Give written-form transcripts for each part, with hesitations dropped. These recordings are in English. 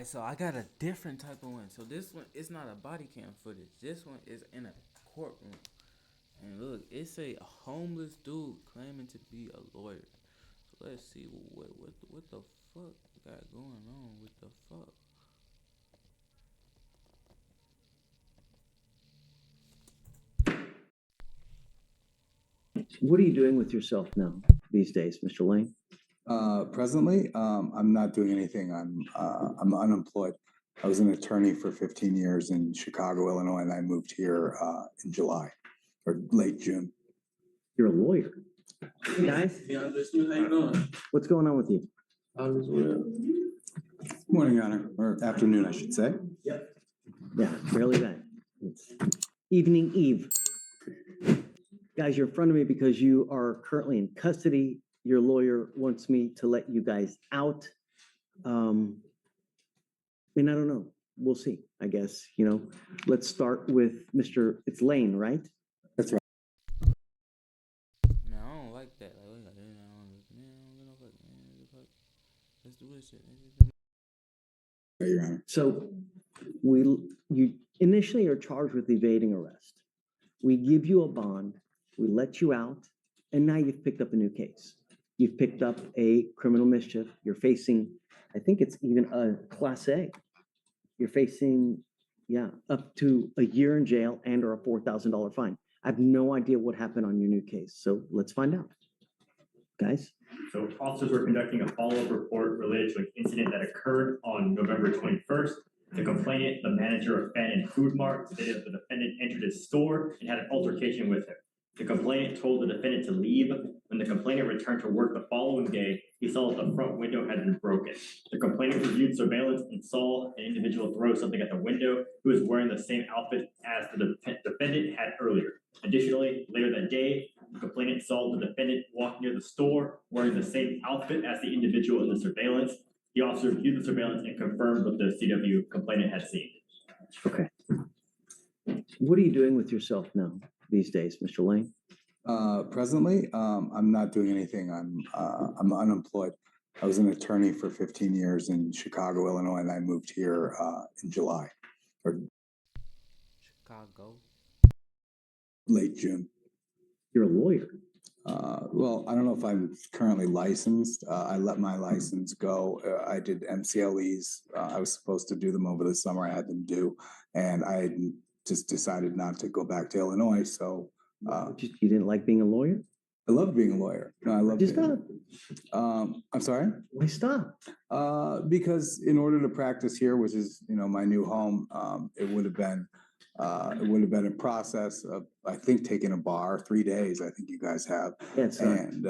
So I got a different type of one. So this one, it's not a body cam footage. This one is in a courtroom. And look, it's a homeless dude claiming to be a lawyer. So let's see what the fuck got going on. What the fuck? What are you doing with yourself now these days, Mr. Lane? Presently, I'm not doing anything. I'm unemployed. I was an attorney for 15 years in Chicago, Illinois, and I moved here in July or late June. You're a lawyer. Hey guys, Yeah, how you doing? what's going on with you? All is well. Morning, Your Honor, or afternoon, I should say. Yep. Yeah, barely that. It's evening eve. Guys, you're in front of me because you are currently in custody. Your lawyer wants me to let you guys out. And I don't know. We'll see, I guess. Let's start with it's Lane, right? That's right. Man, I don't like that. Let's do this shit. Right, Your Honor. So you initially are charged with evading arrest. We give you a bond, we let you out, and now you've picked up a new case. You've picked up a criminal mischief. You're facing, I think it's even a Class A. You're facing, up to a year in jail and or a $4,000 fine. I have no idea what happened on your new case, so let's find out. Guys? So officers were conducting a follow-up report related to an incident that occurred on November 21st. The complainant, the manager of Fan and Food Mart, stated that the defendant entered his store and had an altercation with him. The complainant told the defendant to leave. When the complainant returned to work the following day, he saw that the front window had been broken. The complainant reviewed surveillance and saw an individual throw something at the window who was wearing the same outfit as the defendant had earlier. Additionally, later that day, the complainant saw the defendant walk near the store wearing the same outfit as the individual in the surveillance. The officer reviewed the surveillance and confirmed what the CW complainant had seen. Okay. What are you doing with yourself now these days, Mr. Lane? Presently, I'm not doing anything. I'm unemployed. I was an attorney for 15 years in Chicago, Illinois, and I moved here in July or Chicago. late June. You're a lawyer. Well, I don't know if I'm currently licensed. I let my license go. I did MCLEs. I was supposed to do them over the summer. I had them due, and I just decided not to go back to Illinois. So You didn't like being a lawyer? I love being a lawyer. No, I love. Just stop. I'm sorry. Why stop? Because in order to practice here, which is my new home, it would have been a process of, I think, taking a bar 3 days. I think you guys have. Yes. And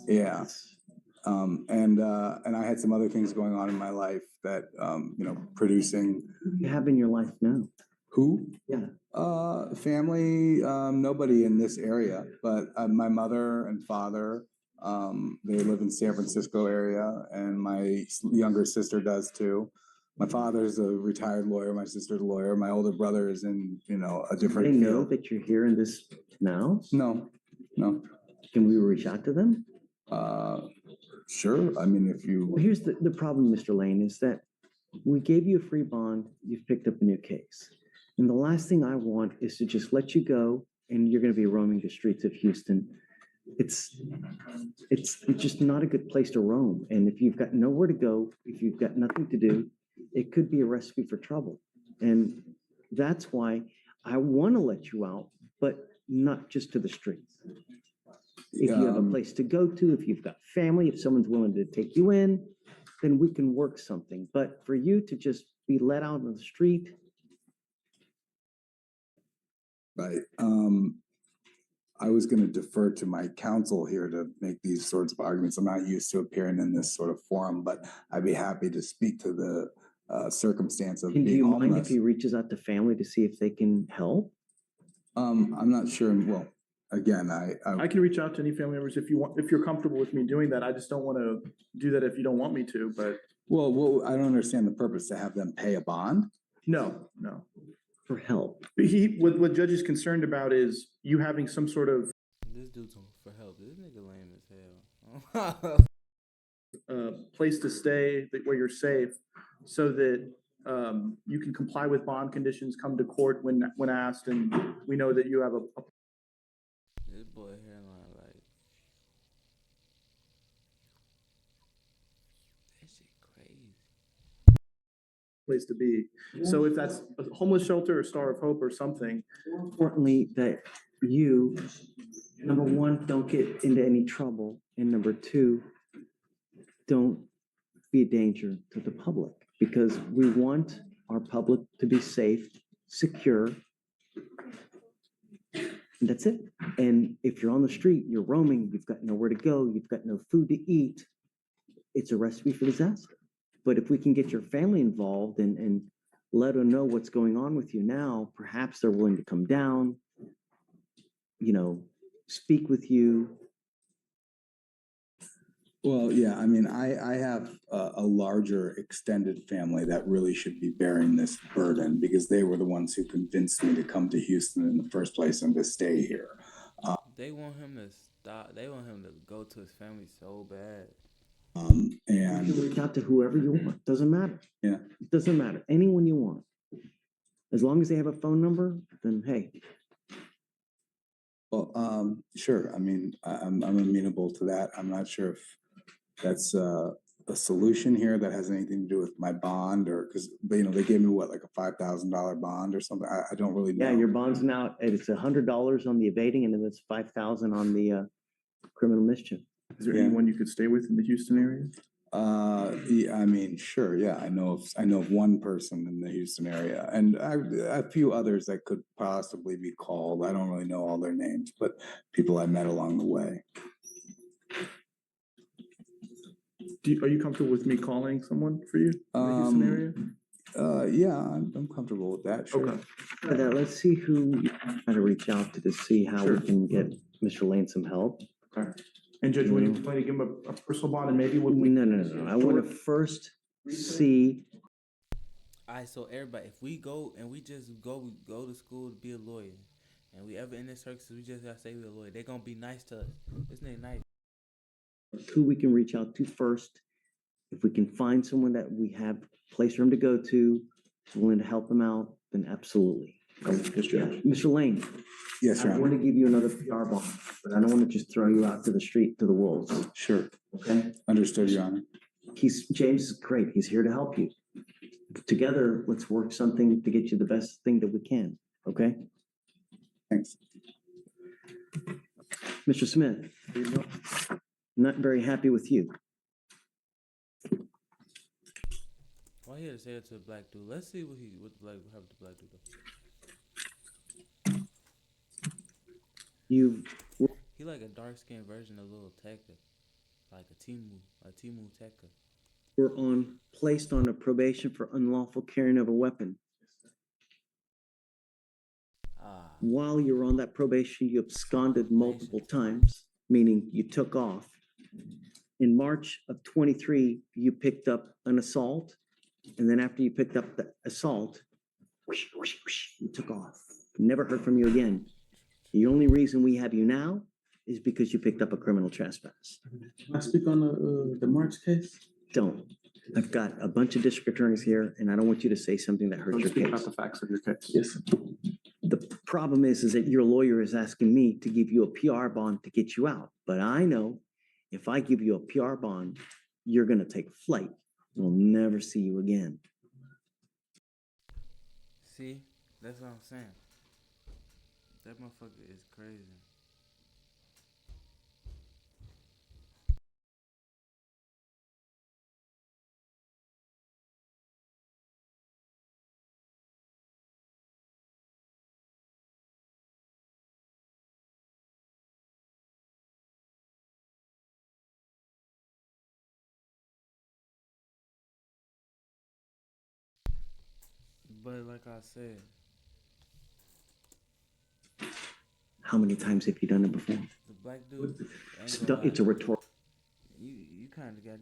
yeah. And I had some other things going on in my life that producing. Who do you have in your life now? Who? Yeah. Family, nobody in this area, but my mother and father, they live in San Francisco area, and my younger sister does too. My father's a retired lawyer, my sister's a lawyer, my older brother is in, a different They know field. that you're here in this now? No. Can we reach out to them? Sure. I mean, if you. Well, here's the problem, Mr. Lane, is that we gave you a free bond, you've picked up a new case. And the last thing I want is to just let you go and you're going to be roaming the streets of Houston. It's just not a good place to roam. And if you've got nowhere to go, if you've got nothing to do, it could be a recipe for trouble. And that's why I want to let you out, but not just to the streets. If you have a place to go to, if you've got family, if someone's willing to take you in, then we can work something. But for you to just be let out on the street. Right. I was going to defer to my counsel here to make these sorts of arguments. I'm not used to appearing in this sort of forum, but I'd be happy to speak to the circumstance of being Do you homeless. mind if he reaches out to family to see if they can help? I'm not sure. Well, again, I can reach out to any family members if you want, if you're comfortable with me doing that. I just don't want to do that if you don't want me to, but. Well, I don't understand the purpose to have them pay a bond. No. For help. What Judge is concerned about is you having some sort of This dude's for help. This nigga lame as hell. place to stay where you're safe. so that you can comply with bond conditions, come to court when asked, and we know that you have a This boy hairline, like, that shit crazy. place to be. So if that's a homeless shelter or Star of Hope or something, More importantly, that you, number one, don't get into any trouble, and number two, don't be a danger to the public, because we want our public to be safe, secure. And that's it. And if you're on the street, you're roaming, you've got nowhere to go, you've got no food to eat, it's a recipe for disaster. But if we can get your family involved and let them know what's going on with you now, perhaps they're willing to come down, speak with you. Well, yeah, I mean, I have a larger extended family that really should be bearing this burden because they were the ones who convinced me to come to Houston in the first place and to stay here. They want him to stop. They want him to go to his family so bad. You can And reach out to whoever you want. Doesn't matter. yeah, It doesn't matter. Anyone you want. As long as they have a phone number, then hey. well, sure. I mean, I'm amenable to that. I'm not sure if that's a solution here that has anything to do with my bond or because they gave me what, like a $5,000 bond or something. I don't really know. Yeah, your bond's now, it's $100 on the evading and then it's 5,000 on the criminal mischief. is there Yeah. anyone you could stay with in the Houston area? Yeah, I mean, sure, yeah, I know of one person in the Houston area, and a few others that could possibly be called. I don't really know all their names, but people I met along the way. Mm-hmm. Are you comfortable with me calling someone for you in the Houston area? Yeah, I'm comfortable with that. Sure. Okay. But let's see who you try to reach out to see how we can get Mr. Lane some help. Okay. And Judge, when you plan to give him a personal bond and maybe we No. I want to first see. All right, so everybody, if we go and we just go to school to be a lawyer, and we ever in this circus, we just gotta say we're a lawyer. They gonna be nice to us. Isn't it nice? Who we can reach out to first. If we can find someone that we have a place for him to go to, willing to help him out, then absolutely. Yes, Judge. Mr. Lane, Yes, Your I want Honor. to give you another PR bond, but I don't want to just throw you out to the street, to the wolves, Sure. okay? Understood, Your Honor. James is great. He's here to help you. Together, let's work something to get you the best thing that we can, okay? Thanks. Mr. Smith, not very happy with you. Why he had to say it to a black dude? Let's see what the black dude does. He like a dark skinned version of Little Tekka, like a Timu Tekka. Were placed on a probation for unlawful carrying of a weapon. While you're on that probation, you absconded multiple times, meaning you took off. In March of 23, you picked up an assault, and then after you picked up the assault, you took off. Never heard from you again. The only reason we have you now is because you picked up a criminal trespass. Can I speak on the March case? Don't. I've got a bunch of district attorneys here, and I don't want you to say something that hurts your Speak about case. the facts of your case. Yes. The problem is that your lawyer is asking me to give you a PR bond to get you out. But I know if I give you a PR bond, you're going to take flight. We'll never see you again. See, that's what I'm saying. That motherfucker is crazy. But like I said, How many times have you done it before? the black dude, ain't gonna It's a lie. rhetorical. You kind of got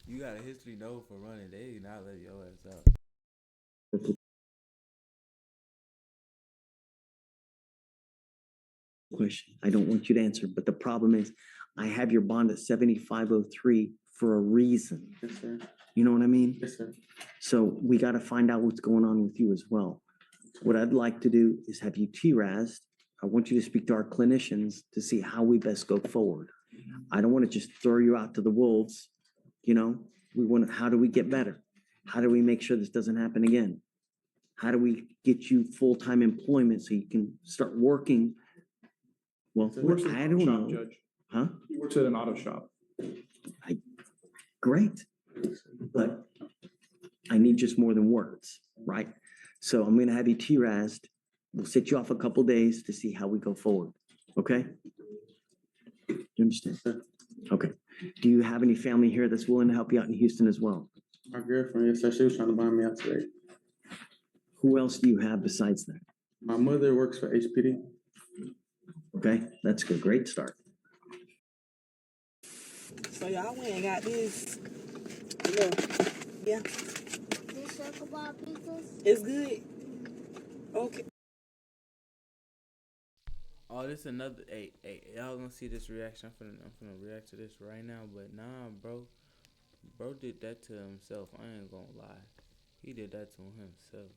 you got a history note for running. They did not let your ass out. Question. I don't want you to answer, but the problem is I have your bond at 7503 for a reason. Yes, sir. You know what I mean? Yes, sir. So we got to find out what's going on with you as well. What I'd like to do is have you TRASed. I want you to speak to our clinicians to see how we best go forward. I don't want to just throw you out to the wolves. You know, we want to, how do we get better? How do we make sure this doesn't happen again? How do we get you full-time employment so you can start working? Well, He works at I an don't auto shop, know. Judge. Huh? He works at an auto shop. Great. But I need just more than words, right? So I'm going to have you TRASed. We'll set you off a couple days to see how we go forward. Okay? You understand? Okay. Do you have any family here that's willing to help you out in Houston as well? My girlfriend, yes, sir, she was trying to buy me out today. Who else do you have besides that? My mother works for HPD. Okay, that's a great start. So y'all went and got this. Look, yeah, This chocolate pizzas? it's good. Okay. Oh, this another. Hey, y'all gonna see this reaction. I'm finna react to this right now. But nah, bro did that to himself. I ain't gonna lie. He did that to himself.